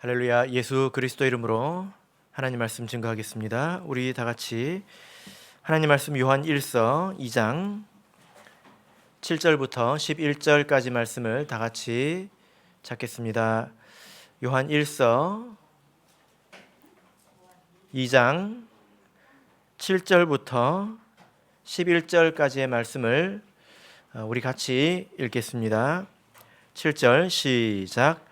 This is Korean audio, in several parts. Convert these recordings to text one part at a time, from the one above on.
할렐루야. 예수 그리스도 이름으로 하나님 말씀 증거하겠습니다. 우리 다 같이 하나님 말씀 요한 1서 2장 7절부터 11절까지 말씀을 다 같이 찾겠습니다. 요한 1서 2장 7절부터 11절까지의 말씀을 우리 같이 읽겠습니다. 7절 시작.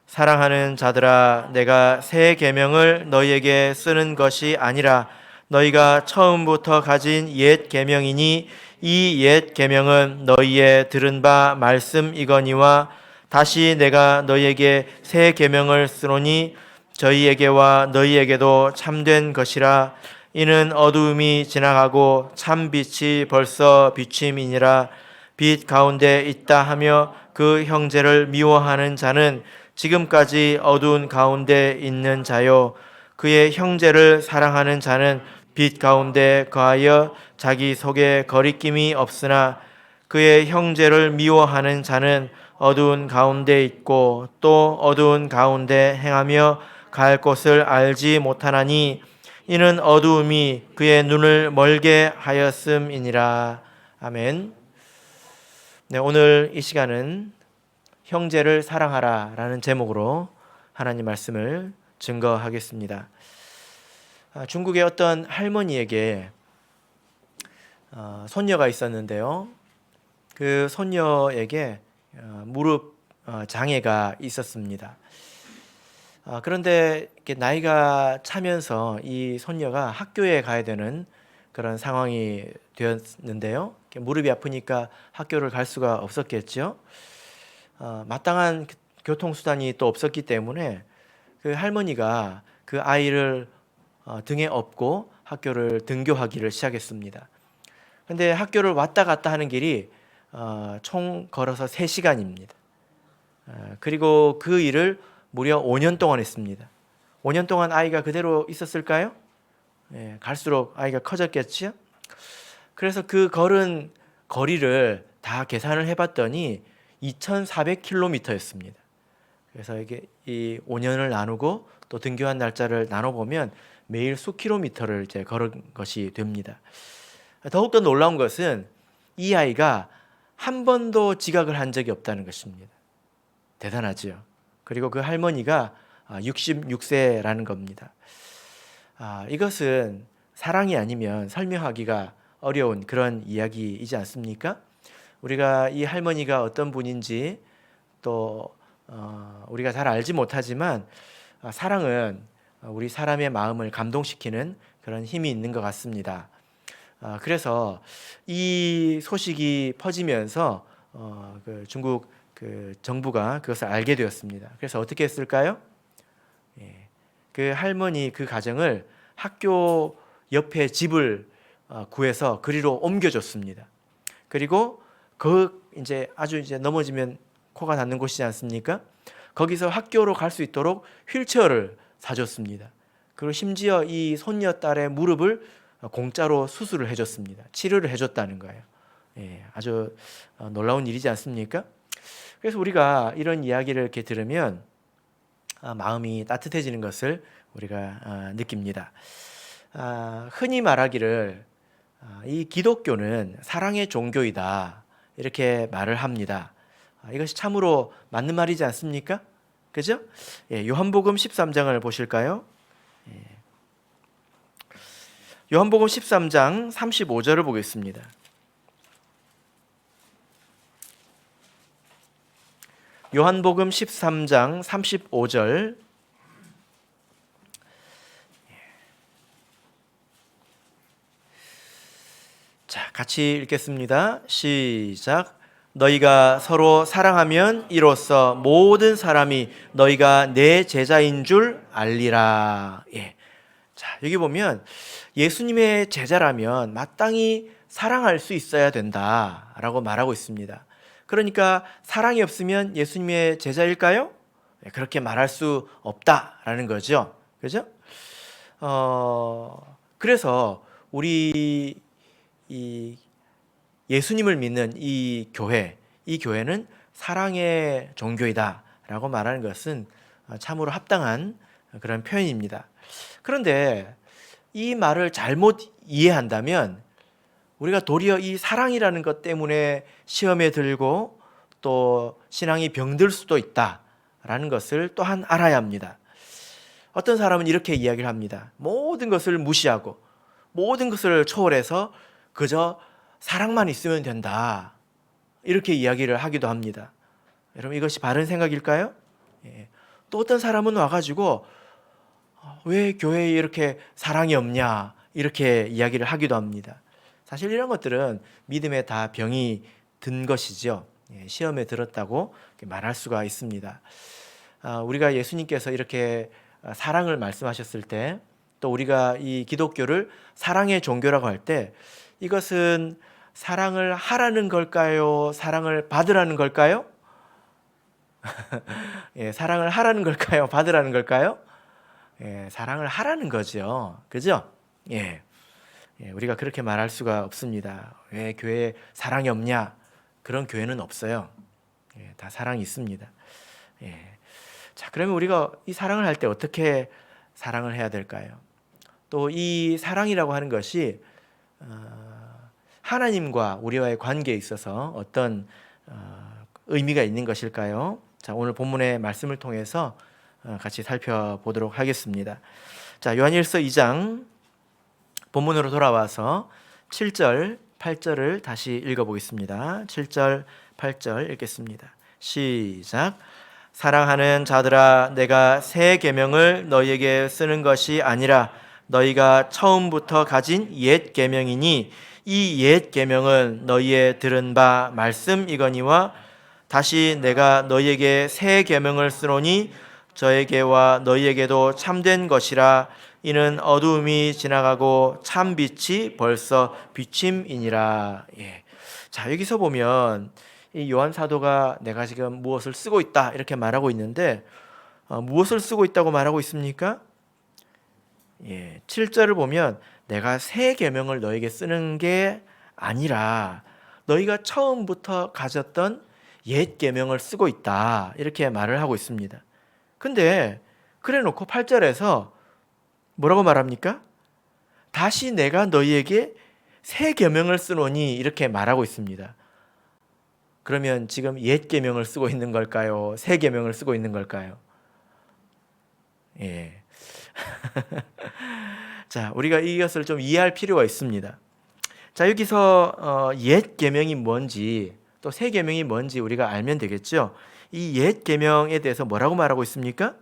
사랑하는 자들아, 내가 새 계명을 너희에게 쓰는 것이 아니라 너희가 처음부터 가진 옛 계명이니 이 옛 계명은 너희의 들은 바 말씀이거니와 다시 내가 너희에게 새 계명을 쓰노니 저희에게와 너희에게도 참된 것이라. 이는 어두움이 지나가고 참 빛이 벌써 비침이니라. 빛 가운데 있다 하며 그 형제를 미워하는 자는 지금까지 어두운 가운데 있는 자요, 그의 형제를 사랑하는 자는 빛 가운데 거하여 자기 속에 거리낌이 없으나 그의 형제를 미워하는 자는 어두운 가운데 있고 또 어두운 가운데 행하며 갈 곳을 알지 못하나니 이는 어두움이 그의 눈을 멀게 하였음이니라. 아멘. 네, 오늘 이 시간은 형제를 사랑하라 라는 제목으로 하나님 말씀을 증거하겠습니다. 중국의 어떤 할머니에게 손녀가 있었는데요. 그 손녀에게 무릎 장애가 있었습니다. 그런데 나이가 차면서 이 손녀가 학교에 가야 되는 그런 상황이 되었는데요. 무릎이 아프니까 학교를 갈 수가 없었겠죠. 마땅한 교통수단이 또 없었기 때문에 그 할머니가 그 아이를 등에 업고 학교를 등교하기를 시작했습니다. 그런데 학교를 왔다 갔다 하는 길이 총 걸어서 3시간입니다. 그리고 그 일을 무려 5년 동안 했습니다. 5년 동안 아이가 그대로 있었을까요? 갈수록 아이가 커졌겠죠? 그래서 그 걸은 거리를 다 계산을 해봤더니 2,400km였습니다. 그래서 이게 이 5년을 나누고 또 등교한 날짜를 나눠보면 매일 수 킬로미터를 이제 걸은 것이 됩니다. 더욱더 놀라운 것은 이 아이가 한 번도 지각을 한 적이 없다는 것입니다. 대단하죠. 그리고 그 할머니가 66세라는 겁니다. 이것은 사랑이 아니면 설명하기가 어려운 그런 이야기이지 않습니까? 우리가 이 할머니가 어떤 분인지 또 우리가 잘 알지 못하지만 사랑은 우리 사람의 마음을 감동시키는 그런 힘이 있는 것 같습니다. 그래서 이 소식이 퍼지면서 그 중국 그 정부가 그것을 알게 되었습니다. 그래서 어떻게 했을까요? 그 할머니 그 가정을 학교 옆에 집을 구해서 그리로 옮겨줬습니다. 그리고 이제 아주 이제 넘어지면 코가 닿는 곳이지 않습니까? 거기서 학교로 갈 수 있도록 휠체어를 사줬습니다. 그리고 심지어 이 손녀딸의 무릎을 공짜로 수술을 해줬습니다. 치료를 해줬다는 거예요. 아주 놀라운 일이지 않습니까? 그래서 우리가 이런 이야기를 이렇게 들으면 마음이 따뜻해지는 것을 우리가 느낍니다. 흔히 말하기를 이 기독교는 사랑의 종교이다 이렇게 말을 합니다. 이것이 참으로 맞는 말이지 않습니까? 그죠? 요한복음 13장을 보실까요? 요한복음 13장 35절을 보겠습니다. 요한복음 13장 35절. 자, 같이 읽겠습니다. 시작. 너희가 서로 사랑하면 이로써 모든 사람이 너희가 내 제자인 줄 알리라. 자, 여기 보면 예수님의 제자라면 마땅히 사랑할 수 있어야 된다라고 말하고 있습니다. 그러니까 사랑이 없으면 예수님의 제자일까요? 그렇게 말할 수 없다라는 거죠. 그죠? 그래서 우리 이 예수님을 믿는 이 교회는 사랑의 종교이다라고 말하는 것은 참으로 합당한 그런 표현입니다. 그런데 이 말을 잘못 이해한다면 우리가 도리어 이 사랑이라는 것 때문에 시험에 들고 또 신앙이 병들 수도 있다라는 것을 또한 알아야 합니다. 어떤 사람은 이렇게 이야기를 합니다. 모든 것을 무시하고 모든 것을 초월해서 그저 사랑만 있으면 된다. 이렇게 이야기를 하기도 합니다. 여러분, 이것이 바른 생각일까요? 예. 또 어떤 사람은 와가지고 왜 교회에 이렇게 사랑이 없냐 이렇게 이야기를 하기도 합니다. 사실 이런 것들은 믿음에 다 병이 든 것이죠. 시험에 들었다고 말할 수가 있습니다. 우리가 예수님께서 이렇게 사랑을 말씀하셨을 때, 또 우리가 이 기독교를 사랑의 종교라고 할 때, 이것은 사랑을 하라는 걸까요? 사랑을 받으라는 걸까요? 예, 사랑을 하라는 걸까요? 받으라는 걸까요? 예, 사랑을 하라는 거죠. 그죠? 예. 우리가 그렇게 말할 수가 없습니다. 왜 교회에 사랑이 없냐? 그런 교회는 없어요. 다 사랑이 있습니다. 자, 그러면 우리가 이 사랑을 할 때 어떻게 사랑을 해야 될까요? 또 이 사랑이라고 하는 것이 하나님과 우리와의 관계에 있어서 어떤 의미가 있는 것일까요? 자, 오늘 본문의 말씀을 통해서 같이 살펴보도록 하겠습니다. 자, 요한일서 2장 본문으로 돌아와서 7절, 8절을 다시 읽어보겠습니다. 7절, 8절 읽겠습니다. 시작. 사랑하는 자들아, 내가 새 계명을 너희에게 쓰는 것이 아니라 너희가 처음부터 가진 옛 계명이니 이 옛 계명은 너희의 들은 바 말씀이거니와 다시 내가 너희에게 새 계명을 쓰노니 저에게와 너희에게도 참된 것이라. 이는 어두움이 지나가고 참 빛이 벌써 비침이니라. 자, 여기서 보면 이 요한 사도가 내가 지금 무엇을 쓰고 있다 이렇게 말하고 있는데 무엇을 쓰고 있다고 말하고 있습니까? 7절을 보면 내가 새 계명을 너에게 쓰는 게 아니라 너희가 처음부터 가졌던 옛 계명을 쓰고 있다 이렇게 말을 하고 있습니다. 근데 그래 놓고 8절에서 뭐라고 말합니까? 다시 내가 너희에게 새 계명을 쓰노니 이렇게 말하고 있습니다. 그러면 지금 옛 계명을 쓰고 있는 걸까요? 새 계명을 쓰고 있는 걸까요? 자, 우리가 이것을 좀 이해할 필요가 있습니다. 자, 여기서 옛 계명이 뭔지 또 새 계명이 뭔지 우리가 알면 되겠죠. 이 옛 계명에 대해서 뭐라고 말하고 있습니까?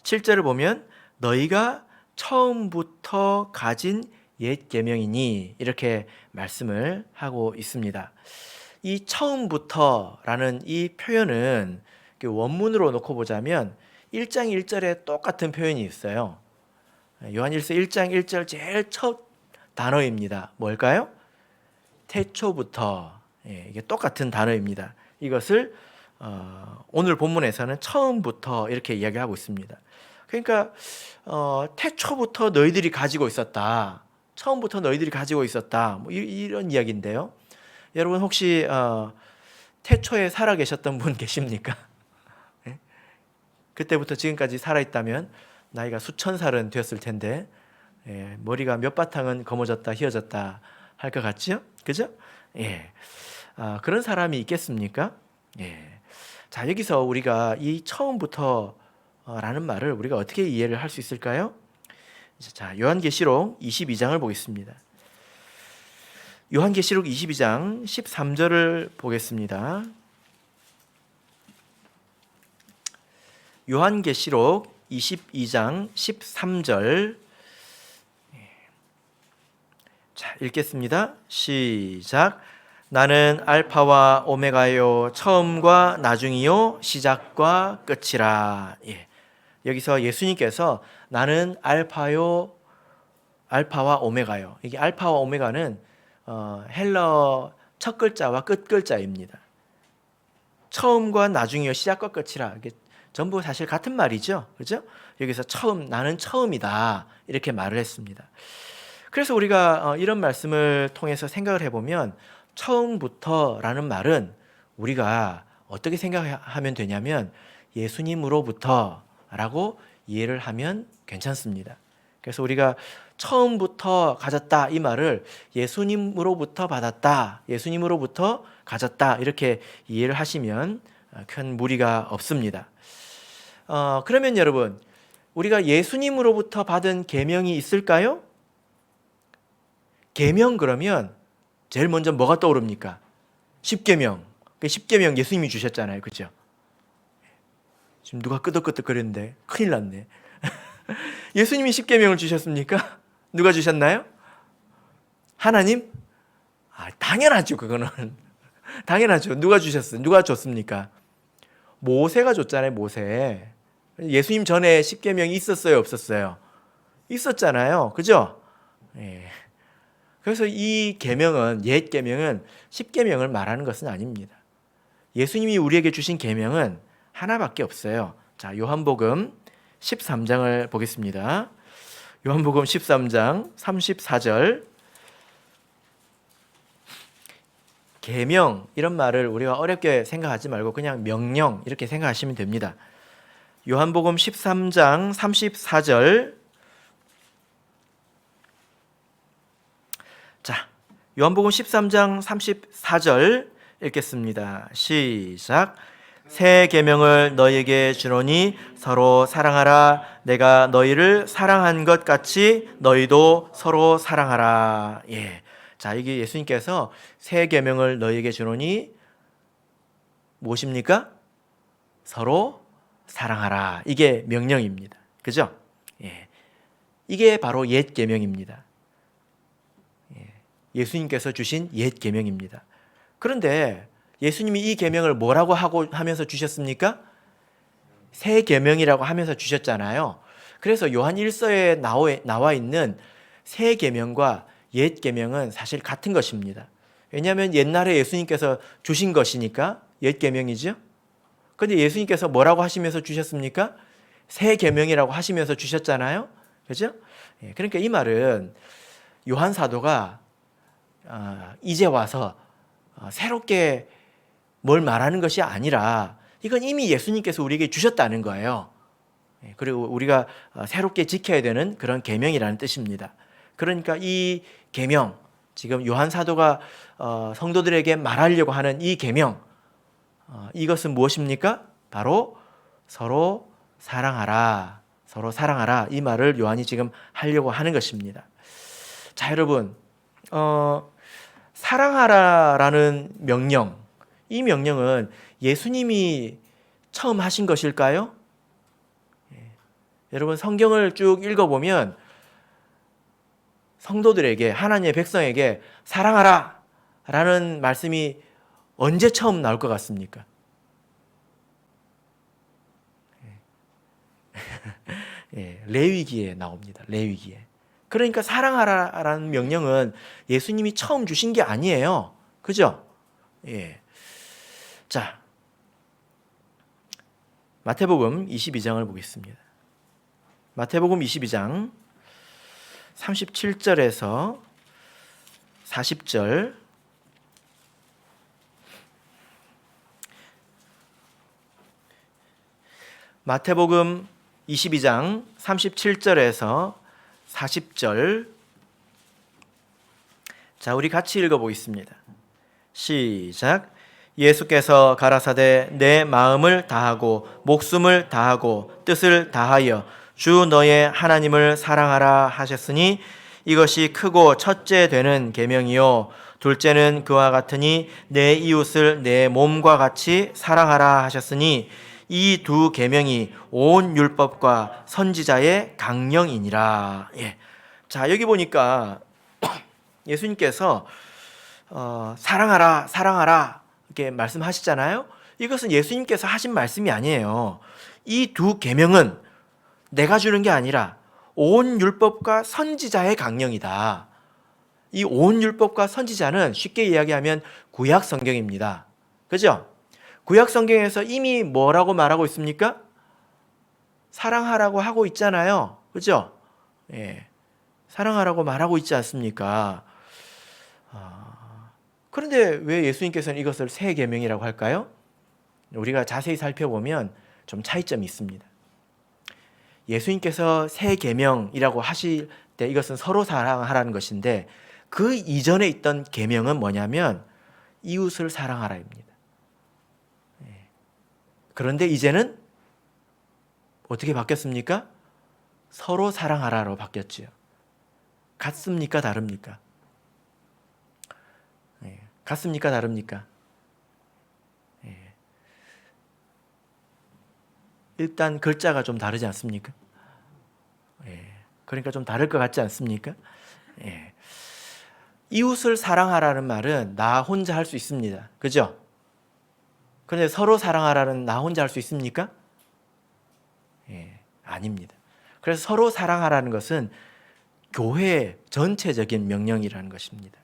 7절을 보면 너희가 처음부터 가진 옛 계명이니 이렇게 말씀을 하고 있습니다. 이 처음부터라는 이 표현은 원문으로 놓고 보자면 1장 1절에 똑같은 표현이 있어요. 요한일서 1장 1절 제일 첫 단어입니다. 뭘까요? 태초부터. 이게 똑같은 단어입니다. 이것을 오늘 본문에서는 처음부터 이렇게 이야기하고 있습니다. 그러니까 태초부터 너희들이 가지고 있었다. 처음부터 너희들이 가지고 있었다. 뭐 이런 이야기인데요. 여러분 혹시 태초에 살아 계셨던 분 계십니까? 그때부터 지금까지 살아있다면 나이가 수천 살은 되었을 텐데 머리가 몇 바탕은 검어졌다 휘어졌다 할 것 같죠? 그죠? 그런 사람이 있겠습니까? 자, 여기서 우리가 이 처음부터 라는 말을 우리가 어떻게 이해를 할 수 있을까요? 자, 요한계시록 22장을 보겠습니다. 요한계시록 22장 13절을 보겠습니다. 요한계시록 22장 13절. 자, 읽겠습니다. 시작. 나는 알파와 오메가요 처음과 나중이요 시작과 끝이라. 여기서 예수님께서 나는 알파와 오메가요. 이게 알파와 오메가는 헬러 첫 글자와 끝 글자입니다. 처음과 나중이요 시작과 끝이라. 이게 전부 사실 같은 말이죠. 그죠? 여기서 나는 처음이다. 이렇게 말을 했습니다. 그래서 우리가 이런 말씀을 통해서 생각을 해보면 처음부터라는 말은 우리가 어떻게 생각하면 되냐면 예수님으로부터라고 이해를 하면 괜찮습니다. 그래서 우리가 처음부터 가졌다 이 말을 예수님으로부터 받았다, 예수님으로부터 가졌다 이렇게 이해를 하시면 큰 무리가 없습니다. 그러면 여러분, 우리가 예수님으로부터 받은 계명이 있을까요? 계명 그러면 제일 먼저 뭐가 떠오릅니까? 십계명. 그 십계명 예수님이 주셨잖아요, 그죠? 지금 누가 끄덕끄덕거리는데 큰일 났네. 예수님이 십계명을 주셨습니까? 누가 주셨나요? 하나님? 당연하죠, 그거는. 당연하죠. 누가 주셨어요? 누가 줬습니까? 모세가 줬잖아요, 모세. 예수님 전에 십계명이 있었어요, 없었어요? 있었잖아요, 그죠? 예. 그래서 이 계명은, 옛 계명은 십계명을 말하는 것은 아닙니다. 예수님이 우리에게 주신 계명은 하나밖에 없어요. 자, 요한복음 13장을 보겠습니다. 요한복음 13장 34절. 계명 이런 말을 우리가 어렵게 생각하지 말고 그냥 명령 이렇게 생각하시면 됩니다. 요한복음 13장 34절. 자, 요한복음 13장 34절 읽겠습니다. 시작. 새 계명을 너희에게 주노니 서로 사랑하라. 내가 너희를 사랑한 것 같이 너희도 서로 사랑하라. 예. 자, 이게 예수님께서 새 계명을 너희에게 주노니 무엇입니까? 서로 사랑하라. 이게 명령입니다. 그죠? 예. 이게 바로 옛 계명입니다. 예수님께서 주신 옛 계명입니다. 그런데 예수님이 이 계명을 뭐라고 하면서 주셨습니까? 새 계명이라고 하면서 주셨잖아요. 그래서 요한 1서에 나와 있는 새 계명과 옛 계명은 사실 같은 것입니다. 왜냐하면 옛날에 예수님께서 주신 것이니까 옛 계명이죠. 그런데 예수님께서 뭐라고 하시면서 주셨습니까? 새 계명이라고 하시면서 주셨잖아요. 그렇죠? 그러니까 이 말은 요한 사도가 이제 와서 새롭게 뭘 말하는 것이 아니라 이건 이미 예수님께서 우리에게 주셨다는 거예요. 그리고 우리가 새롭게 지켜야 되는 그런 계명이라는 뜻입니다. 그러니까 이 계명, 지금 요한 사도가 성도들에게 말하려고 하는 이 계명, 이것은 무엇입니까? 바로 서로 사랑하라, 서로 사랑하라 이 말을 요한이 지금 하려고 하는 것입니다. 자, 여러분, 사랑하라라는 명령, 이 명령은 예수님이 처음 하신 것일까요? 여러분, 성경을 쭉 읽어보면 성도들에게, 하나님의 백성에게 사랑하라 라는 말씀이 언제 처음 나올 것 같습니까? 레위기에 나옵니다. 레위기에. 그러니까 사랑하라라는 명령은 예수님이 처음 주신 게 아니에요. 그죠? 예. 자, 마태복음 22장을 보겠습니다. 마태복음 22장 37절에서 40절. 마태복음 22장 37절에서 40절. 자, 우리 같이 읽어보겠습니다. 시작. 예수께서 가라사대 내 마음을 다하고 목숨을 다하고 뜻을 다하여 주 너의 하나님을 사랑하라 하셨으니 이것이 크고 첫째 되는 계명이요 둘째는 그와 같으니 내 이웃을 내 몸과 같이 사랑하라 하셨으니 이 두 계명이 온 율법과 선지자의 강령이니라. 예. 자, 여기 보니까 예수님께서 사랑하라 사랑하라 이렇게 말씀하시잖아요. 이것은 예수님께서 하신 말씀이 아니에요. 이 두 계명은 내가 주는 게 아니라 온 율법과 선지자의 강령이다. 이 온 율법과 선지자는 쉽게 이야기하면 구약 성경입니다. 그죠? 구약 성경에서 이미 뭐라고 말하고 있습니까? 사랑하라고 하고 있잖아요. 그죠? 예. 사랑하라고 말하고 있지 않습니까? 그런데 왜 예수님께서는 이것을 새 계명이라고 할까요? 우리가 자세히 살펴보면 좀 차이점이 있습니다. 예수님께서 새 계명이라고 하실 때 이것은 서로 사랑하라는 것인데 그 이전에 있던 계명은 뭐냐면 이웃을 사랑하라입니다. 그런데 이제는 어떻게 바뀌었습니까? 서로 사랑하라로 바뀌었지요. 같습니까? 다릅니까? 같습니까? 다릅니까? 일단 글자가 좀 다르지 않습니까? 그러니까 좀 다를 것 같지 않습니까? 이웃을 사랑하라는 말은 나 혼자 할 수 있습니다. 그죠? 그런데 서로 사랑하라는 나 혼자 할 수 있습니까? 아닙니다. 그래서 서로 사랑하라는 것은 교회 전체적인 명령이라는 것입니다.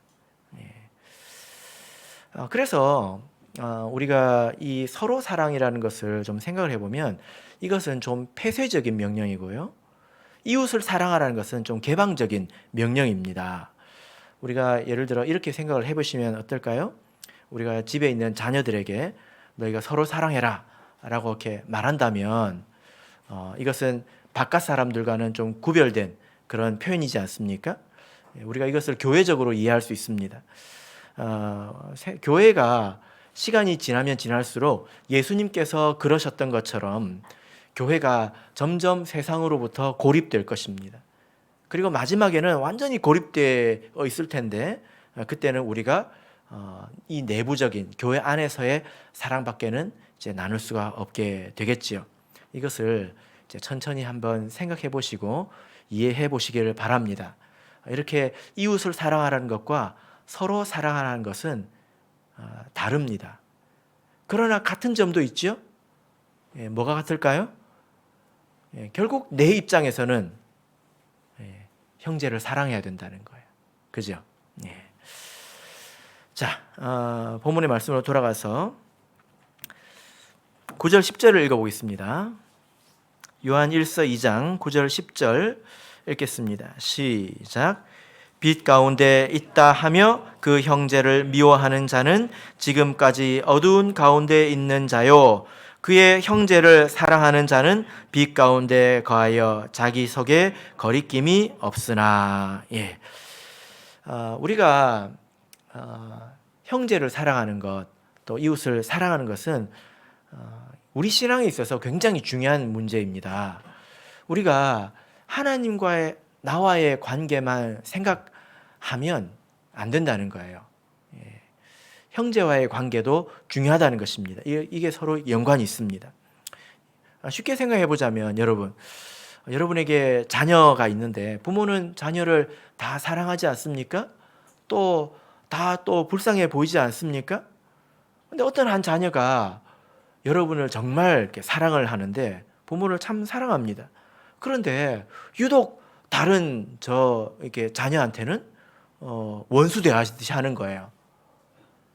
그래서 우리가 이 서로 사랑이라는 것을 좀 생각을 해보면 이것은 좀 폐쇄적인 명령이고요. 이웃을 사랑하라는 것은 좀 개방적인 명령입니다. 우리가 예를 들어 이렇게 생각을 해보시면 어떨까요? 우리가 집에 있는 자녀들에게 너희가 서로 사랑해라 라고 이렇게 말한다면 이것은 바깥 사람들과는 좀 구별된 그런 표현이지 않습니까? 우리가 이것을 교회적으로 이해할 수 있습니다. 교회가 시간이 지나면 지날수록 예수님께서 그러셨던 것처럼 교회가 점점 세상으로부터 고립될 것입니다. 그리고 마지막에는 완전히 고립되어 있을 텐데 그때는 우리가 이 내부적인 교회 안에서의 사랑밖에는 이제 나눌 수가 없게 되겠지요. 이것을 이제 천천히 한번 생각해 보시고 이해해 보시기를 바랍니다. 이렇게 이웃을 사랑하라는 것과 서로 사랑하라는 것은 다릅니다. 그러나 같은 점도 있죠. 뭐가 같을까요? 결국 내 입장에서는 형제를 사랑해야 된다는 거예요. 그죠? 자, 본문의 말씀으로 돌아가서 9절 10절을 읽어보겠습니다. 요한 1서 2장 9절 10절 읽겠습니다. 시작. 빛 가운데 있다 하며 그 형제를 미워하는 자는 지금까지 어두운 가운데 있는 자요. 그의 형제를 사랑하는 자는 빛 가운데 거하여 자기 속에 거리낌이 없으나. 우리가 형제를 사랑하는 것, 또 이웃을 사랑하는 것은 우리 신앙에 있어서 굉장히 중요한 문제입니다. 우리가 하나님과의 나와의 관계만 생각하면 안 된다는 거예요. 형제와의 관계도 중요하다는 것입니다. 이게 서로 연관이 있습니다. 쉽게 생각해 보자면 여러분에게 자녀가 있는데 부모는 자녀를 다 사랑하지 않습니까? 또 불쌍해 보이지 않습니까? 근데 어떤 한 자녀가 여러분을 정말 이렇게 사랑을 하는데 부모를 참 사랑합니다. 그런데 유독 다른 이렇게 자녀한테는 원수 대하듯이 하는 거예요.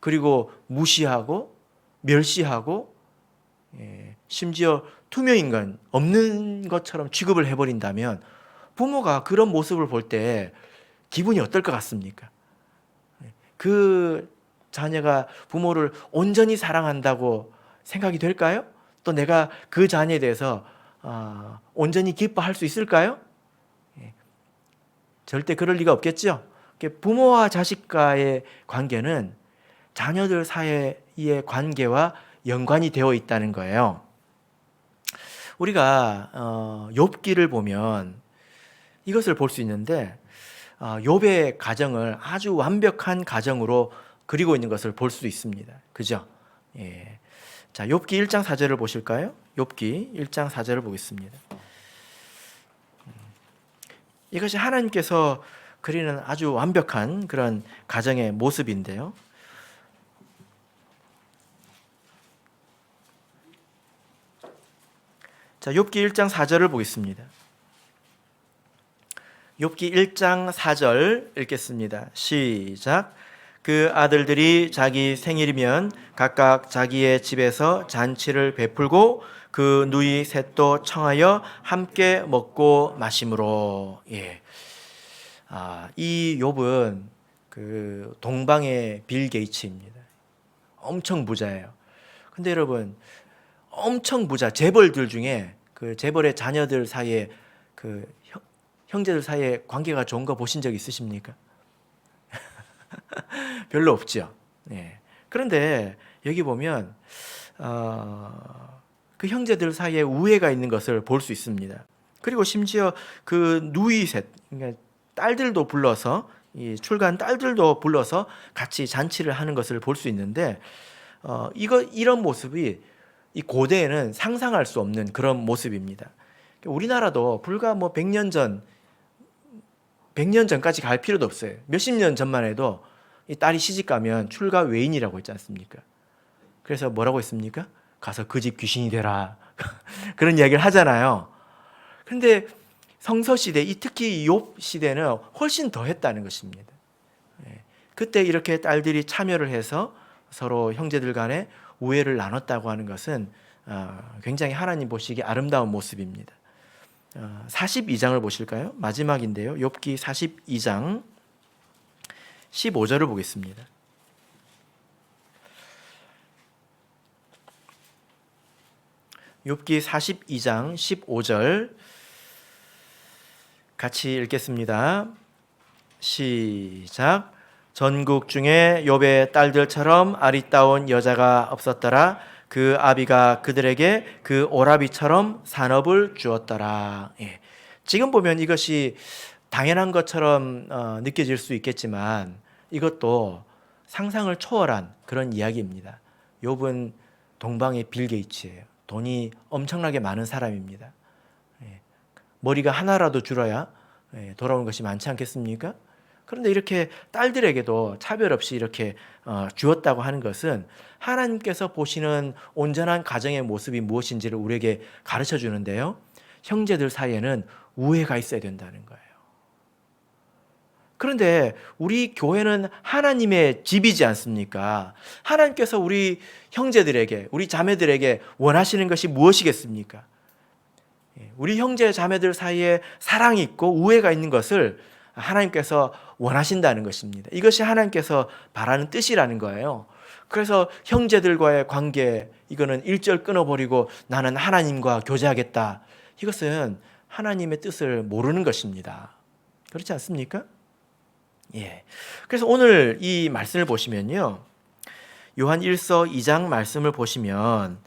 그리고 무시하고 멸시하고 심지어 투명인간 없는 것처럼 취급을 해버린다면 부모가 그런 모습을 볼 때 기분이 어떨 것 같습니까? 그 자녀가 부모를 온전히 사랑한다고 생각이 될까요? 또 내가 그 자녀에 대해서 온전히 기뻐할 수 있을까요? 절대 그럴 리가 없겠죠. 부모와 자식과의 관계는 자녀들 사이의 관계와 연관이 되어 있다는 거예요. 우리가 욥기를 보면 이것을 볼 수 있는데 욥의 가정을 아주 완벽한 가정으로 그리고 있는 것을 볼 수 있습니다. 그죠? 자, 욥기 1장 4절을 보실까요? 욥기 1장 4절을 보겠습니다. 이것이 하나님께서 그리는 아주 완벽한 그런 가정의 모습인데요. 자, 욥기 1장 4절을 보겠습니다. 욥기 1장 4절 읽겠습니다. 시작. 그 아들들이 자기 생일이면 각각 자기의 집에서 잔치를 베풀고 그 누이 셋도 청하여 함께 먹고 마심으로. 이 욥은 그 동방의 빌 게이츠입니다. 엄청 부자예요. 근데 여러분, 엄청 부자 재벌들 중에 그 재벌의 자녀들 사이에 그 형제들 사이에 관계가 좋은 거 보신 적 있으십니까? 별로 없죠. 네. 그런데 여기 보면 그 형제들 사이에 우애가 있는 것을 볼 수 있습니다. 그리고 심지어 그 누이셋, 그러니까 딸들도 불러서 이 출가한 딸들도 불러서 같이 잔치를 하는 것을 볼 수 있는데 이런 모습이 이 고대에는 상상할 수 없는 그런 모습입니다. 우리나라도 불과 뭐 100년 전까지 갈 필요도 없어요. 몇십 년 전만 해도 이 딸이 시집 가면 출가 외인이라고 했지 않습니까? 그래서 뭐라고 했습니까? 가서 그 집 귀신이 되라. 그런 이야기를 하잖아요. 그런데 성서 시대, 특히 욥 시대는 훨씬 더 했다는 것입니다. 그때 이렇게 딸들이 참여를 해서 서로 형제들 간에 우애를 나눴다고 하는 것은 굉장히 하나님 보시기에 아름다운 모습입니다. 42장을 보실까요? 마지막인데요. 욥기 42장 15절을 보겠습니다. 욥기 42장 15절 같이 읽겠습니다. 시작. 전국 중에 욥의 딸들처럼 아리따운 여자가 없었더라. 그 아비가 그들에게 그 오라비처럼 산업을 주었더라. 예. 지금 보면 이것이 당연한 것처럼 느껴질 수 있겠지만 이것도 상상을 초월한 그런 이야기입니다. 욥은 동방의 빌 게이츠예요. 돈이 엄청나게 많은 사람입니다. 예. 머리가 하나라도 줄어야 돌아오는 것이 많지 않겠습니까? 그런데 이렇게 딸들에게도 차별 없이 이렇게 주었다고 하는 것은 하나님께서 보시는 온전한 가정의 모습이 무엇인지를 우리에게 가르쳐 주는데요. 형제들 사이에는 우애가 있어야 된다는 거예요. 그런데 우리 교회는 하나님의 집이지 않습니까? 하나님께서 우리 형제들에게, 우리 자매들에게 원하시는 것이 무엇이겠습니까? 우리 형제 자매들 사이에 사랑이 있고 우애가 있는 것을 하나님께서 원하신다는 것입니다. 이것이 하나님께서 바라는 뜻이라는 거예요. 그래서 형제들과의 관계, 이거는 일절 끊어버리고 나는 하나님과 교제하겠다. 이것은 하나님의 뜻을 모르는 것입니다. 그렇지 않습니까? 예. 그래서 오늘 이 말씀을 보시면요. 요한 1서 2장 말씀을 보시면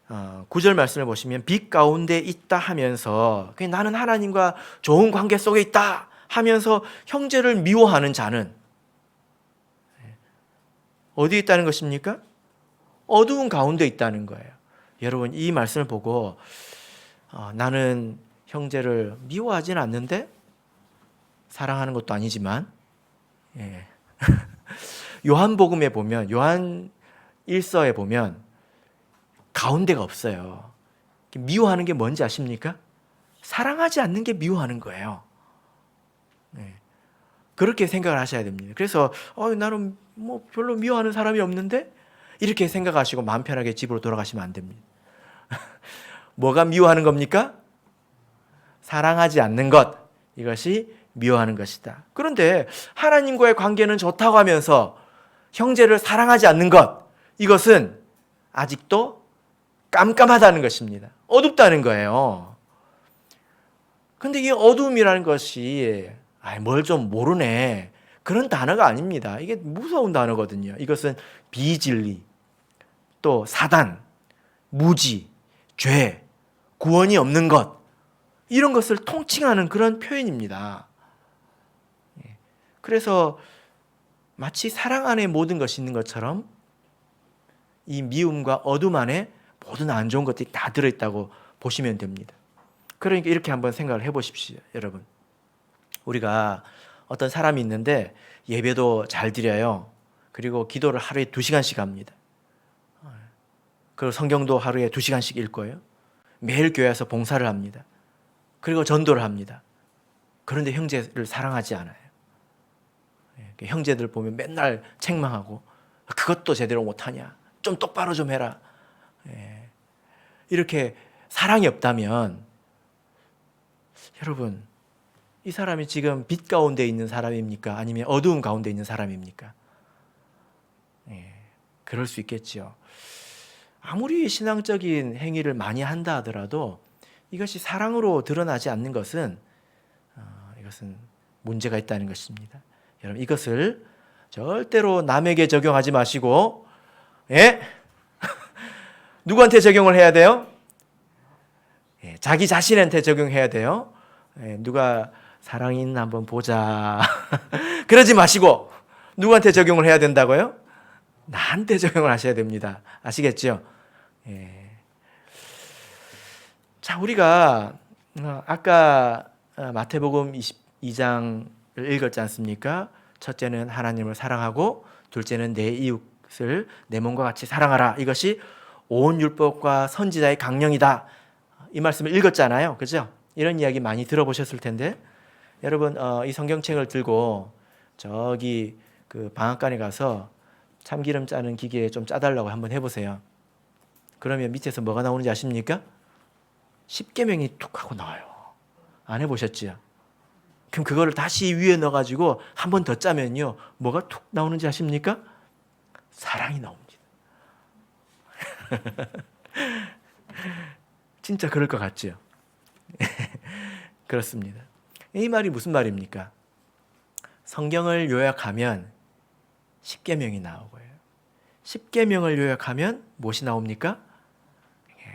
9절 말씀을 보시면 빛 가운데 있다 하면서 나는 하나님과 좋은 관계 속에 있다 하면서 형제를 미워하는 자는 어디에 있다는 것입니까? 어두운 가운데 있다는 거예요. 여러분 이 말씀을 보고 나는 형제를 미워하지는 않는데 사랑하는 것도 아니지만 요한복음에 보면 요한 1서에 보면 가운데가 없어요. 미워하는 게 뭔지 아십니까? 사랑하지 않는 게 미워하는 거예요. 그렇게 생각을 하셔야 됩니다. 그래서 나는 뭐 별로 미워하는 사람이 없는데 이렇게 생각하시고 마음 편하게 집으로 돌아가시면 안 됩니다. 뭐가 미워하는 겁니까? 사랑하지 않는 것, 이것이 미워하는 것이다. 그런데 하나님과의 관계는 좋다고 하면서 형제를 사랑하지 않는 것, 이것은 아직도 깜깜하다는 것입니다. 어둡다는 거예요. 근데 이 어둠이라는 것이 뭘 좀 모르네, 그런 단어가 아닙니다. 이게 무서운 단어거든요. 이것은 비진리, 또 사단, 무지, 죄, 구원이 없는 것, 이런 것을 통칭하는 그런 표현입니다. 그래서 마치 사랑 안에 모든 것이 있는 것처럼 이 미움과 어둠 안에 모든 안 좋은 것들이 다 들어있다고 보시면 됩니다. 그러니까 이렇게 한번 생각을 해보십시오. 여러분, 우리가 어떤 사람이 있는데 예배도 잘 드려요. 그리고 기도를 하루에 2시간씩 합니다. 그리고 성경도 하루에 2시간씩 읽고요. 매일 교회에서 봉사를 합니다. 그리고 전도를 합니다. 그런데 형제를 사랑하지 않아요. 형제들 보면 맨날 책망하고 그것도 제대로 못하냐, 좀 똑바로 좀 해라. 이렇게 사랑이 없다면 여러분, 이 사람이 지금 빛 가운데 있는 사람입니까? 아니면 어두운 가운데 있는 사람입니까? 그럴 수 있겠지요. 아무리 신앙적인 행위를 많이 한다 하더라도 이것이 사랑으로 드러나지 않는 것은 이것은 문제가 있다는 것입니다. 여러분, 이것을 절대로 남에게 적용하지 마시고, 예? 누구한테 적용을 해야 돼요? 예, 자기 자신한테 적용해야 돼요. 예, 누가 사랑이 있나 한번 보자. 그러지 마시고 누구한테 적용을 해야 된다고요? 나한테 적용을 하셔야 됩니다. 아시겠죠? 예. 자, 우리가 아까 마태복음 22장을 읽었지 않습니까? 첫째는 하나님을 사랑하고 둘째는 내 이웃을 내 몸과 같이 사랑하라. 이것이 온 율법과 선지자의 강령이다. 이 말씀을 읽었잖아요. 그죠? 이런 이야기 많이 들어보셨을 텐데 여러분, 이 성경책을 들고 저기 그 방앗간에 가서 참기름 짜는 기계에 좀 짜달라고 한번 해보세요. 그러면 밑에서 뭐가 나오는지 아십니까? 십계명이 툭 하고 나와요. 안 해보셨지요? 그럼 그거를 다시 위에 넣어가지고 한 번 더 짜면요, 뭐가 툭 나오는지 아십니까? 사랑이 나옵니다. 진짜 그럴 것 같죠? 그렇습니다. 이 말이 무슨 말입니까? 성경을 요약하면 십계명이 나오고요. 십계명을 요약하면 무엇이 나옵니까?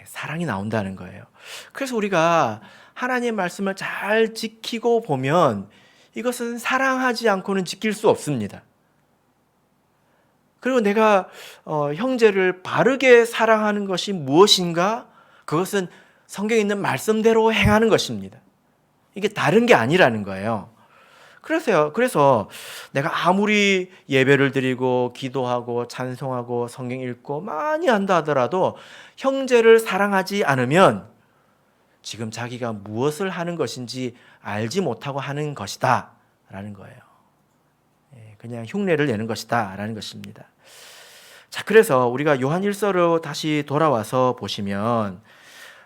사랑이 나온다는 거예요. 그래서 우리가 하나님의 말씀을 잘 지키고 보면 이것은 사랑하지 않고는 지킬 수 없습니다. 그리고 내가 형제를 바르게 사랑하는 것이 무엇인가? 그것은 성경에 있는 말씀대로 행하는 것입니다. 이게 다른 게 아니라는 거예요. 그래서 내가 아무리 예배를 드리고 기도하고 찬송하고 성경 읽고 많이 한다 하더라도 형제를 사랑하지 않으면 지금 자기가 무엇을 하는 것인지 알지 못하고 하는 것이다 라는 거예요. 그냥 흉내를 내는 것이다 라는 것입니다. 자, 그래서 우리가 요한일서로 다시 돌아와서 보시면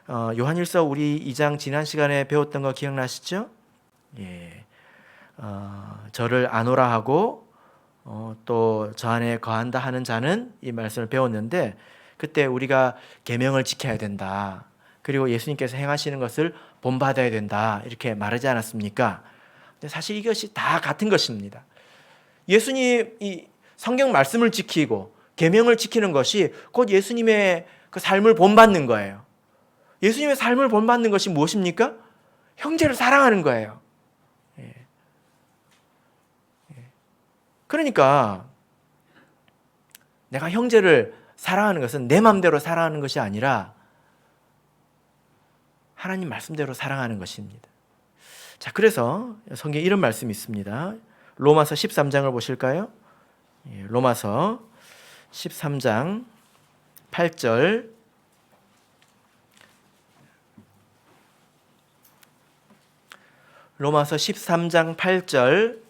요한일서 우리 2장 지난 시간에 배웠던 거 기억나시죠? 예. 저를 아노라 하고 또 저 안에 거한다 하는 자는, 이 말씀을 배웠는데 그때 우리가 계명을 지켜야 된다. 그리고 예수님께서 행하시는 것을 본받아야 된다. 이렇게 말하지 않았습니까? 근데 사실 이것이 다 같은 것입니다. 예수님 이 성경 말씀을 지키고 계명을 지키는 것이 곧 예수님의 그 삶을 본받는 거예요. 예수님의 삶을 본받는 것이 무엇입니까? 형제를 사랑하는 거예요. 그러니까 내가 형제를 사랑하는 것은 내 마음대로 사랑하는 것이 아니라 하나님 말씀대로 사랑하는 것입니다. 자, 그래서 성경에 이런 말씀이 있습니다. 로마서 13장을 보실까요? 로마서 13장 8절. 로마서 13장 8절.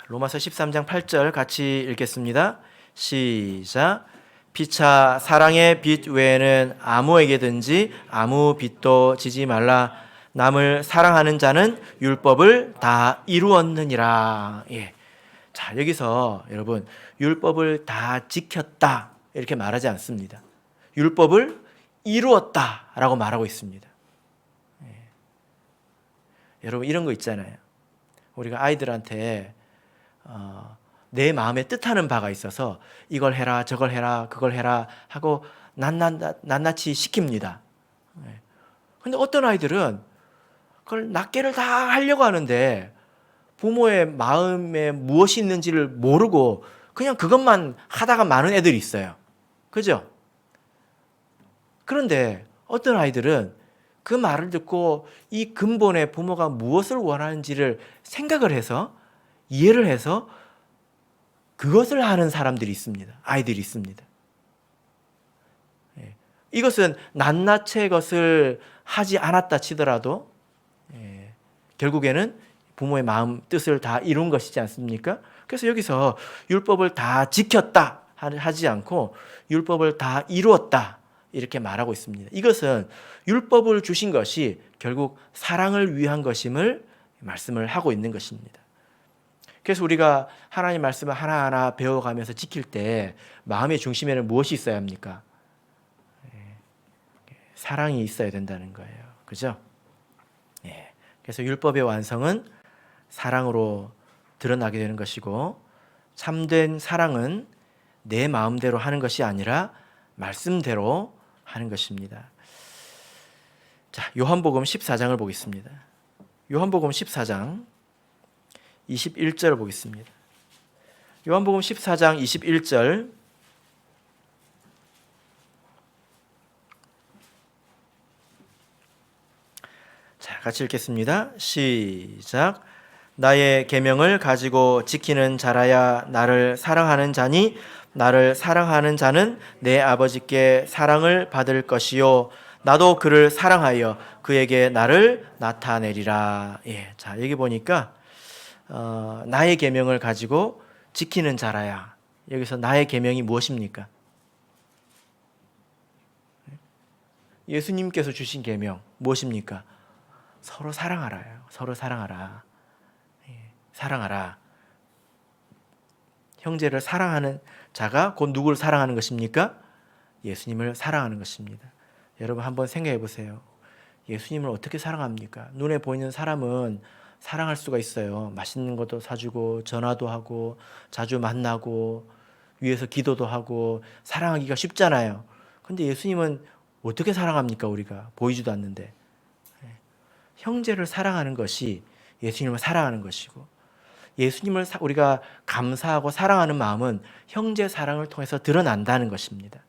로마서 13장 8절 같이 읽겠습니다. 시작. 피차 사랑의 빚 외에는 아무에게든지 아무 빚도 지지 말라. 남을 사랑하는 자는 율법을 다 이루었느니라. 예. 자, 여기서 여러분, 율법을 다 지켰다 이렇게 말하지 않습니다. 율법을 이루었다라고 말하고 있습니다. 예. 여러분, 이런 거 있잖아요. 우리가 아이들한테 내 마음에 뜻하는 바가 있어서 이걸 해라 저걸 해라 그걸 해라 하고 낱낱이 시킵니다. 근데 어떤 아이들은 그걸 낱개를 다 하려고 하는데 부모의 마음에 무엇이 있는지를 모르고 그냥 그것만 하다가 마는 애들이 있어요. 그죠? 그런데 어떤 아이들은 그 말을 듣고 이 근본에 부모가 무엇을 원하는지를 생각을 해서 이해를 해서 그것을 하는 사람들이 있습니다. 아이들이 있습니다. 이것은 낱낱의 것을 하지 않았다 치더라도 결국에는 부모의 마음 뜻을 다 이룬 것이지 않습니까? 그래서 여기서 율법을 다 지켰다 하지 않고 율법을 다 이루었다 이렇게 말하고 있습니다. 이것은 율법을 주신 것이 결국 사랑을 위한 것임을 말씀을 하고 있는 것입니다. 그래서 우리가 하나님 말씀을 하나하나 배워가면서 지킬 때 마음의 중심에는 무엇이 있어야 합니까? 사랑이 있어야 된다는 거예요. 그죠? 예. 그래서 율법의 완성은 사랑으로 드러나게 되는 것이고, 참된 사랑은 내 마음대로 하는 것이 아니라 말씀대로 하는 것입니다. 자, 요한복음 14장을 보겠습니다. 요한복음 14장 21절을 보겠습니다. 요한복음 14장 21절, 자, 같이 읽겠습니다. 시작. 나의 계명을 가지고 지키는 자라야 나를 사랑하는 자니 나를 사랑하는 자는 내 아버지께 사랑을 받을 것이요 나도 그를 사랑하여 그에게 나를 나타내리라. 예, 자, 여기 보니까 나의 계명을 가지고 지키는 자라야, 여기서 나의 계명이 무엇입니까? 예수님께서 주신 계명 무엇입니까? 서로 사랑하라요. 서로 사랑하라. 사랑하라. 형제를 사랑하는 자가 곧 누구를 사랑하는 것입니까? 예수님을 사랑하는 것입니다. 여러분 한번 생각해 보세요. 예수님을 어떻게 사랑합니까? 눈에 보이는 사람은 사랑할 수가 있어요. 맛있는 것도 사주고 전화도 하고 자주 만나고 위해서 기도도 하고 사랑하기가 쉽잖아요. 근데 예수님은 어떻게 사랑합니까? 우리가 보이지도 않는데. 형제를 사랑하는 것이 예수님을 사랑하는 것이고, 예수님을 우리가 감사하고 사랑하는 마음은 형제 사랑을 통해서 드러난다는 것입니다.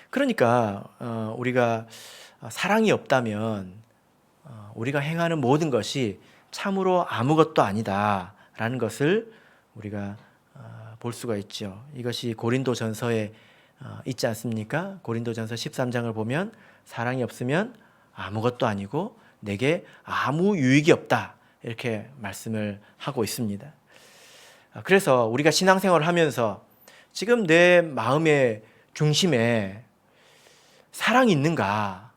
그러니까 우리가 사랑이 없다면 우리가 행하는 모든 것이 참으로 아무것도 아니다라는 것을 우리가 볼 수가 있죠. 이것이 고린도전서에 있지 않습니까? 고린도전서 13장을 보면 사랑이 없으면 아무것도 아니고 내게 아무 유익이 없다, 이렇게 말씀을 하고 있습니다. 그래서 우리가 신앙생활을 하면서 지금 내 마음의 중심에 사랑이 있는가,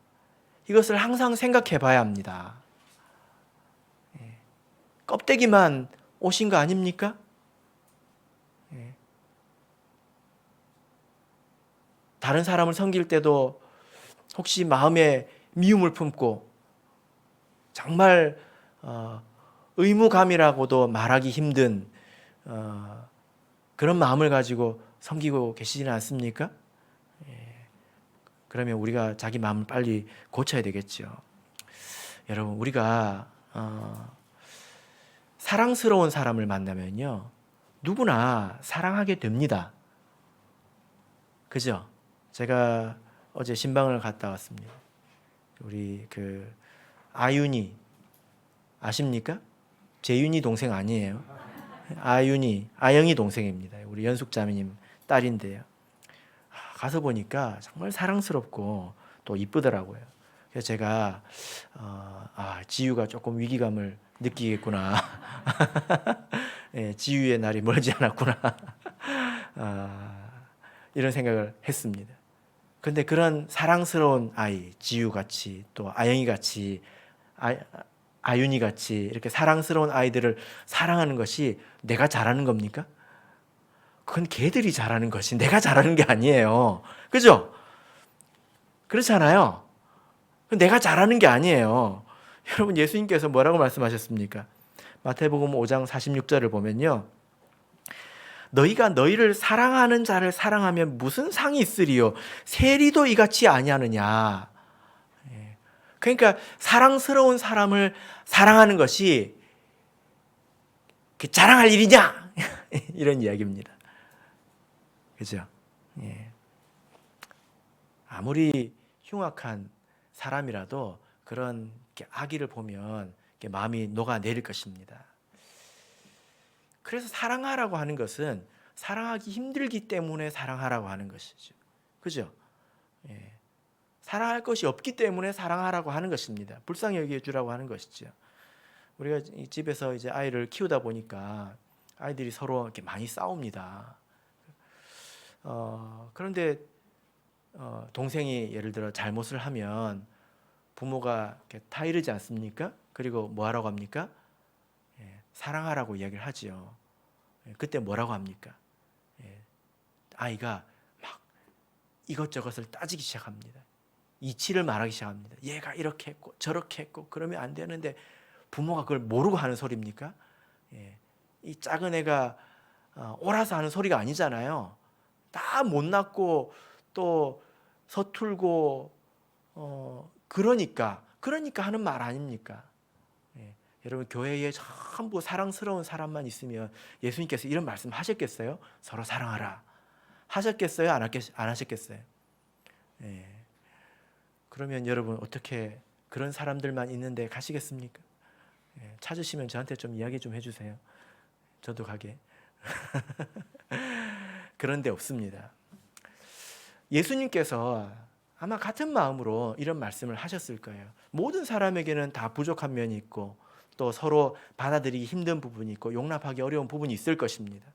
이것을 항상 생각해 봐야 합니다. 껍데기만 옷인 거 아닙니까? 다른 사람을 섬길 때도 혹시 마음에 미움을 품고 정말 의무감이라고도 말하기 힘든 그런 마음을 가지고 섬기고 계시지는 않습니까? 그러면 우리가 자기 마음을 빨리 고쳐야 되겠죠. 여러분, 우리가 사랑스러운 사람을 만나면요, 누구나 사랑하게 됩니다. 그죠? 제가 어제 신방을 갔다 왔습니다. 우리 아윤이 아십니까? 재윤이 동생 아니에요. 아영이 동생입니다. 우리 연숙자매님 딸인데요. 가서 보니까 정말 사랑스럽고 또 이쁘더라고요. 그래서 제가 지유가 조금 위기감을 느끼겠구나. 예, 지유의 날이 멀지 않았구나. 이런 생각을 했습니다. 그런데 그런 사랑스러운 아이, 지유같이 또 아영이같이 아윤이같이 이렇게 사랑스러운 아이들을 사랑하는 것이 내가 잘하는 겁니까? 그건 걔들이 잘하는 것이 내가 잘하는 게 아니에요. 그죠? 그렇잖아요. 내가 잘하는 게 아니에요. 여러분, 예수님께서 뭐라고 말씀하셨습니까? 마태복음 5장 46절을 보면요, 너희가 너희를 사랑하는 자를 사랑하면 무슨 상이 있으리요? 세리도 이같이 아니하느냐. 그러니까 사랑스러운 사람을 사랑하는 것이 자랑할 일이냐? 이런 이야기입니다. 그죠? 예. 아무리 흉악한 사람이라도 그런 악의를 보면 마음이 녹아내릴 것입니다. 그래서 사랑하라고 하는 것은 사랑하기 힘들기 때문에 사랑하라고 하는 것이죠. 그죠? 예. 사랑할 것이 없기 때문에 사랑하라고 하는 것입니다. 불쌍히 여겨 주라고 하는 것이죠. 우리가 집에서 이제 아이를 키우다 보니까 아이들이 서로 이렇게 많이 싸웁니다. 그런데 동생이 예를 들어 잘못을 하면 부모가 이렇게 타이르지 않습니까? 그리고 뭐 하라고 합니까? 사랑하라고 이야기를 하지요. 그때 뭐라고 합니까? 아이가 막 이것저것을 따지기 시작합니다. 이치를 말하기 시작합니다. 얘가 이렇게 했고 저렇게 했고 그러면 안 되는데 부모가 그걸 모르고 하는 소리입니까? 이 작은 애가 옳아서 하는 소리가 아니잖아요. 다 못났고 또 서툴고 그러니까 하는 말 아닙니까? 여러분 교회에 전부 사랑스러운 사람만 있으면 예수님께서 이런 말씀 하셨겠어요? 서로 사랑하라 하셨겠어요? 안 하셨겠어요? 그러면 여러분 어떻게 그런 사람들만 있는데 가시겠습니까? 찾으시면 저한테 좀 이야기 좀 해주세요. 저도 가게. 그런데 없습니다. 예수님께서 아마 같은 마음으로 이런 말씀을 하셨을 거예요. 모든 사람에게는 다 부족한 면이 있고 또 서로 받아들이기 힘든 부분이 있고 용납하기 어려운 부분이 있을 것입니다.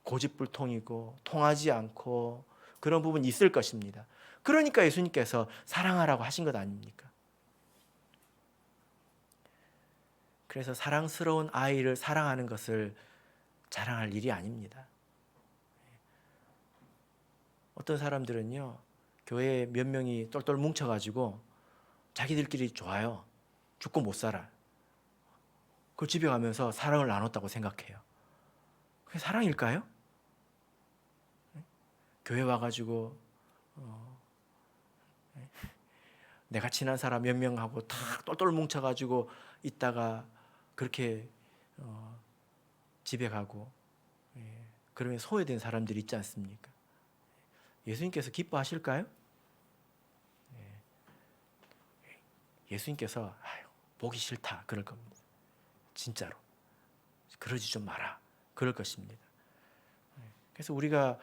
고집불통이고 통하지 않고 그런 부분이 있을 것입니다. 그러니까 예수님께서 사랑하라고 하신 것 아닙니까? 그래서 사랑스러운 아이를 사랑하는 것을 자랑할 일이 아닙니다. 어떤 사람들은요, 교회에 몇 명이 똘똘 뭉쳐가지고 자기들끼리 좋아요. 죽고 못 살아. 그 집에 가면서 사랑을 나눴다고 생각해요. 그게 사랑일까요? 교회 와가지고 내가 친한 사람 몇 명하고 다 똘똘 뭉쳐가지고 있다가 그렇게 집에 가고 그러면 소외된 사람들이 있지 않습니까? 예수님께서 기뻐하실까요? 예수님께서 보기 싫다 그럴 겁니다. 진짜로 그러지 좀 마라 그럴 것입니다. 그래서 우리가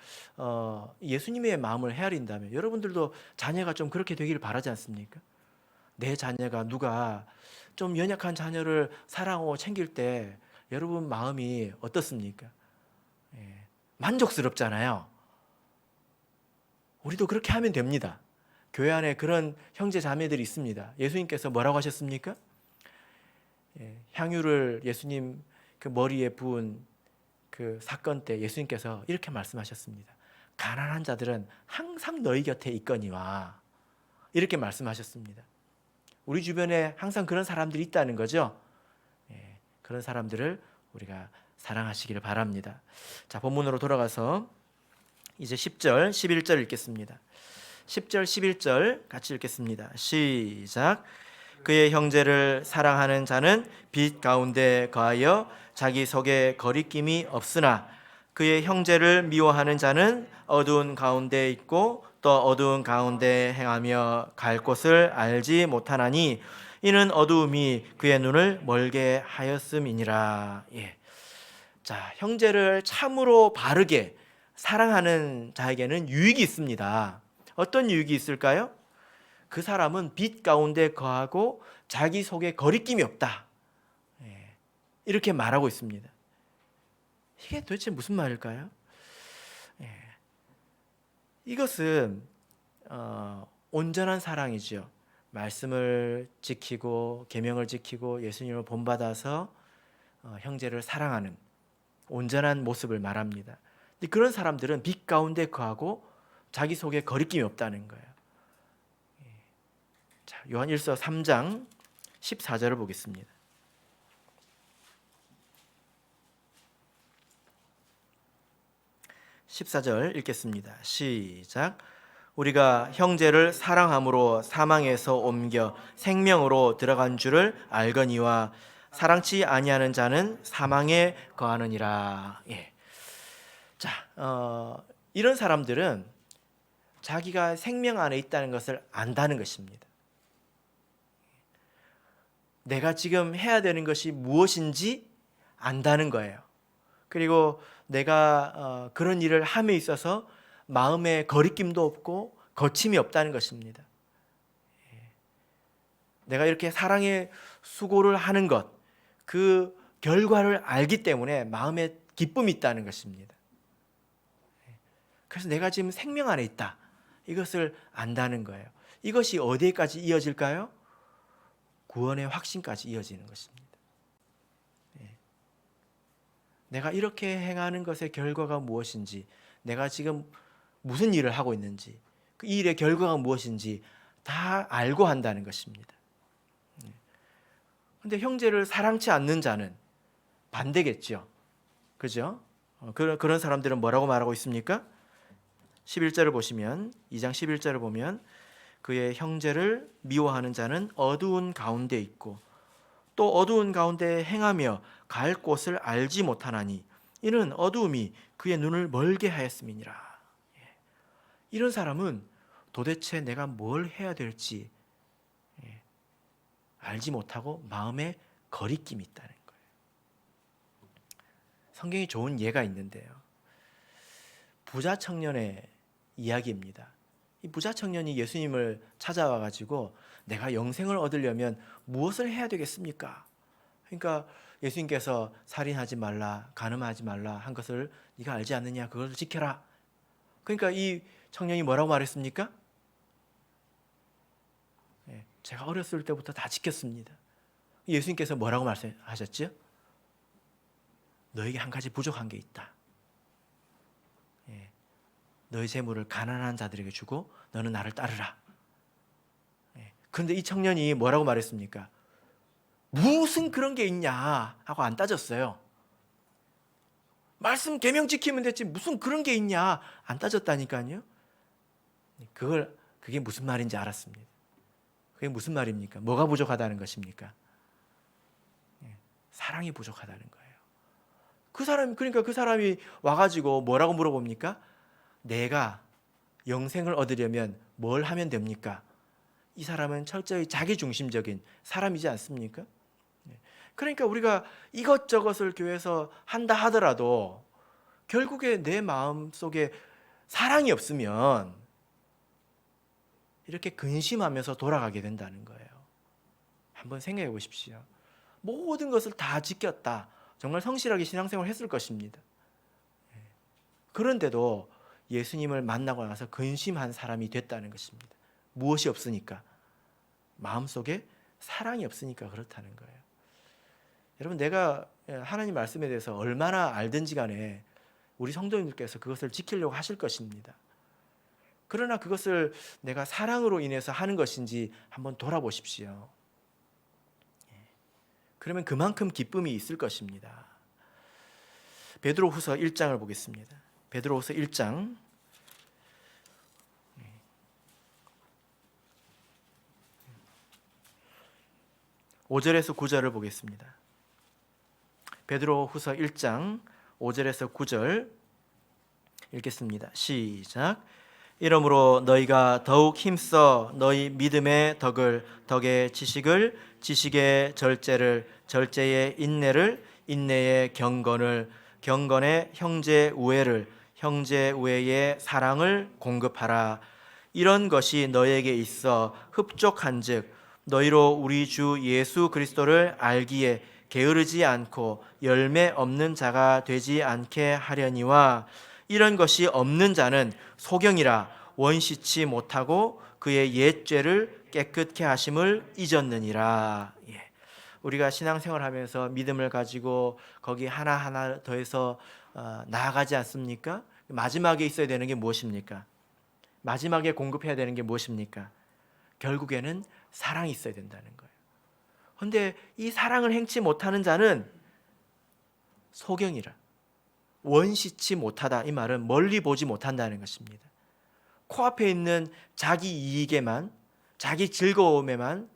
예수님의 마음을 헤아린다면 여러분들도 자녀가 좀 그렇게 되기를 바라지 않습니까? 내 자녀가 누가 좀 연약한 자녀를 사랑하고 챙길 때 여러분 마음이 어떻습니까? 만족스럽잖아요. 우리도 그렇게 하면 됩니다. 교회 안에 그런 형제 자매들이 있습니다. 예수님께서 뭐라고 하셨습니까? 향유를 예수님 그 머리에 부은 그 사건 때 예수님께서 이렇게 말씀하셨습니다. 가난한 자들은 항상 너희 곁에 있거니와 이렇게 말씀하셨습니다. 우리 주변에 항상 그런 사람들이 있다는 거죠. 그런 사람들을 우리가 사랑하시기를 바랍니다. 자, 본문으로 돌아가서 이제 10절, 11절 읽겠습니다. 10절, 11절 같이 읽겠습니다. 시작. 그의 형제를 사랑하는 자는 빛 가운데 거하여 자기 속에 거리낌이 없으나 그의 형제를 미워하는 자는 어두운 가운데 있고 또 어두운 가운데 행하며 갈 곳을 알지 못하나니 이는 어두움이 그의 눈을 멀게 하였음이니라. 자, 형제를 참으로 바르게 사랑하는 자에게는 유익이 있습니다. 어떤 유익이 있을까요? 그 사람은 빛 가운데 거하고 자기 속에 거리낌이 없다. 이렇게 말하고 있습니다. 이게 도대체 무슨 말일까요? 이것은 온전한 사랑이죠. 말씀을 지키고 계명을 지키고 예수님을 본받아서 형제를 사랑하는 온전한 모습을 말합니다. 근데 그런 사람들은 빛 가운데 거하고 자기 속에 거리낌이 없다는 거예요. 자, 요한일서 3장 14절을 보겠습니다. 14절 읽겠습니다. 시작. 우리가 형제를 사랑함으로 사망에서 옮겨 생명으로 들어간 줄을 알거니와 사랑치 아니하는 자는 사망에 거하느니라. 자, 이런 사람들은 자기가 생명 안에 있다는 것을 안다는 것입니다. 내가 지금 해야 되는 것이 무엇인지 안다는 거예요. 그리고 내가 그런 일을 함에 있어서 마음에 거리낌도 없고 거침이 없다는 것입니다. 내가 이렇게 사랑의 수고를 하는 것, 그 결과를 알기 때문에 마음에 기쁨이 있다는 것입니다. 그래서 내가 지금 생명 안에 있다. 이것을 안다는 거예요. 이것이 어디에까지 이어질까요? 구원의 확신까지 이어지는 것입니다. 내가 이렇게 행하는 것의 결과가 무엇인지, 내가 지금 무슨 일을 하고 있는지, 그 일의 결과가 무엇인지 다 알고 한다는 것입니다. 그런데 형제를 사랑치 않는 자는 반대겠죠. 그죠? 그런 사람들은 뭐라고 말하고 있습니까? 11절을 보시면, 2장 11절을 보면, 그의 형제를 미워하는 자는 어두운 가운데 있고 또 어두운 가운데 행하며 갈 곳을 알지 못하나니 이는 어두움이 그의 눈을 멀게 하였음이니라. 이런 사람은 도대체 내가 뭘 해야 될지 알지 못하고 마음에 거리낌이 있다는 거예요. 성경이 좋은 예가 있는데요. 부자 청년의 이야기입니다. 이 부자 청년이 예수님을 찾아와 가지고 내가 영생을 얻으려면 무엇을 해야 되겠습니까? 그러니까 예수님께서 살인하지 말라, 간음하지 말라 한 것을 네가 알지 않느냐, 그것을 지켜라. 그러니까 이 청년이 뭐라고 말했습니까? 제가 어렸을 때부터 다 지켰습니다. 예수님께서 뭐라고 말씀하셨죠? 너에게 한 가지 부족한 게 있다. 너의 재물을 가난한 자들에게 주고 너는 나를 따르라. 그런데 이 청년이 뭐라고 말했습니까? 무슨 그런 게 있냐 하고 안 따졌어요. 말씀 계명 지키면 됐지 무슨 그런 게 있냐 안 따졌다니까요. 그게 무슨 말인지 알았습니다. 그게 무슨 말입니까? 뭐가 부족하다는 것입니까? 사랑이 부족하다는 거예요. 그러니까 그 사람이 와가지고 뭐라고 물어봅니까? 내가 영생을 얻으려면 뭘 하면 됩니까? 이 사람은 철저히 자기중심적인 사람이지 않습니까? 그러니까 우리가 이것저것을 교회에서 한다 하더라도 결국에 내 마음 속에 사랑이 없으면 이렇게 근심하면서 돌아가게 된다는 거예요. 한번 생각해 보십시오. 모든 것을 다 지켰다. 정말 성실하게 신앙생활을 했을 것입니다. 그런데도 예수님을 만나고 나서 근심한 사람이 됐다는 것입니다. 무엇이 없으니까? 마음속에 사랑이 없으니까 그렇다는 거예요. 여러분, 내가 하나님 말씀에 대해서 얼마나 알든지 간에 우리 성도님들께서 그것을 지키려고 하실 것입니다. 그러나 그것을 내가 사랑으로 인해서 하는 것인지 한번 돌아보십시오. 그러면 그만큼 기쁨이 있을 것입니다. 베드로후서 1장을 보겠습니다. 베드로후서 1장 5절에서 9절을 보겠습니다. 베드로후서 1장 5절에서 9절 읽겠습니다. 시작. 이러므로 너희가 더욱 힘써 너희 믿음의 덕을, 덕의 지식을, 지식의 절제를, 절제의 인내를, 인내의 경건을, 경건의 형제 우애를, 형제 우애의 사랑을 공급하라. 이런 것이 너희에게 있어 흡족한즉 너희로 우리 주 예수 그리스도를 알기에 게으르지 않고 열매 없는 자가 되지 않게 하려니와 이런 것이 없는 자는 소경이라 원시치 못하고 그의 옛 죄를 깨끗게 하심을 잊었느니라. 우리가 신앙생활하면서 믿음을 가지고 거기 하나하나 더해서 나아가지 않습니까? 마지막에 있어야 되는 게 무엇입니까? 마지막에 공급해야 되는 게 무엇입니까? 결국에는 사랑이 있어야 된다는 거예요. 그런데 이 사랑을 행치 못하는 자는 소경이라, 원시치 못하다. 이 말은 멀리 보지 못한다는 것입니다. 코앞에 있는 자기 이익에만, 자기 즐거움에만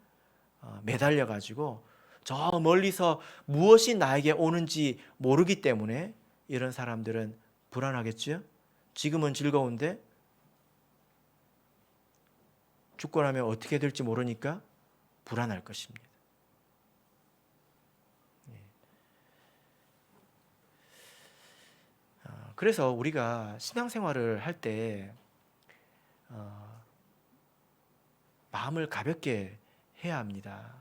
매달려 가지고 저 멀리서 무엇이 나에게 오는지 모르기 때문에 이런 사람들은 불안하겠죠? 지금은 즐거운데 죽고 나면 어떻게 될지 모르니까 불안할 것입니다. 그래서 우리가 신앙생활을 할 때 마음을 가볍게 해야 합니다.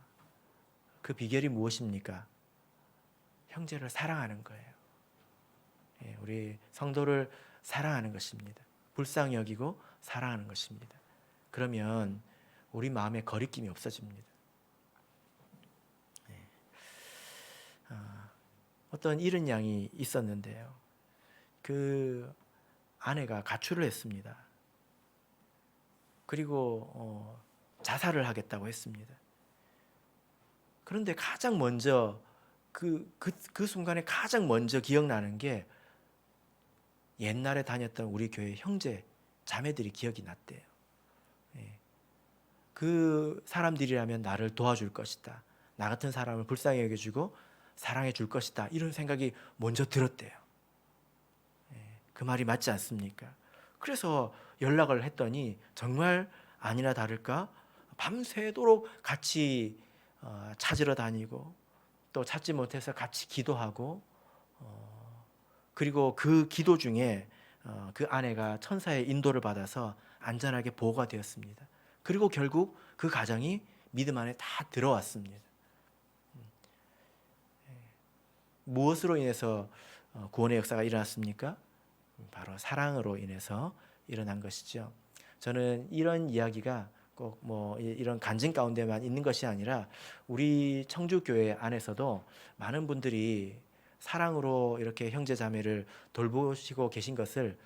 그 비결이 무엇입니까? 형제를 사랑하는 거예요. 우리 성도를 사랑하는 것입니다. 불쌍히 여기고 사랑하는 것입니다. 그러면 우리 마음에 거리낌이 없어집니다. 어떤 이른 양이 있었는데요. 그 아내가 가출을 했습니다. 그리고 자살을 하겠다고 했습니다. 그런데 가장 먼저 그 순간에 가장 먼저 기억나는 게 옛날에 다녔던 우리 교회 형제 자매들이 기억이 났대요. 그 사람들이라면 나를 도와줄 것이다. 나 같은 사람을 불쌍히 여겨주고 사랑해 줄 것이다. 이런 생각이 먼저 들었대요. 그 말이 맞지 않습니까? 그래서 연락을 했더니 정말 아니나 다를까 밤새도록 같이 찾으러 다니고 또 찾지 못해서 같이 기도하고 그리고 그 기도 중에 그 아내가 천사의 인도를 받아서 안전하게 보호가 되었습니다. 그리고 결국 그 가정이 믿음 안에 다 들어왔습니다. 무엇으로 인해서 구원의 역사가 일어났습니까? 바로 사랑으로 인해서 일어난 것이죠. 저는 이런 이야기가 꼭 뭐 이런 간증 가운데만 있는 것이 아니라 우리 청주교회 안에서도 많은 분들이 사랑으로 이렇게 형제 자매를 돌보시고 계신 것을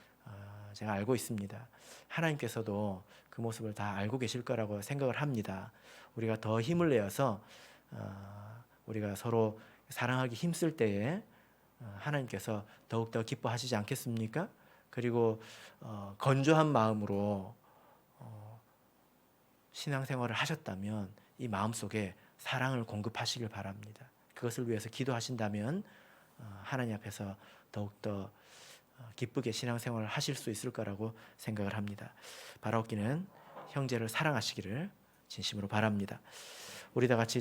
제가 알고 있습니다. 하나님께서도 그 모습을 다 알고 계실 거라고 생각을 합니다. 우리가 더 힘을 내어서 우리가 서로 사랑하기 힘쓸 때에 하나님께서 더욱더 기뻐하시지 않겠습니까? 그리고 건조한 마음으로 신앙생활을 하셨다면 이 마음속에 사랑을 공급하시길 바랍니다. 그것을 위해서 기도하신다면 하나님 앞에서 더욱더 기쁘게 신앙생활을 하실 수 있을 거라고 생각을 합니다. 바라옵기는 형제를 사랑하시기를 진심으로 바랍니다. 우리 다 같이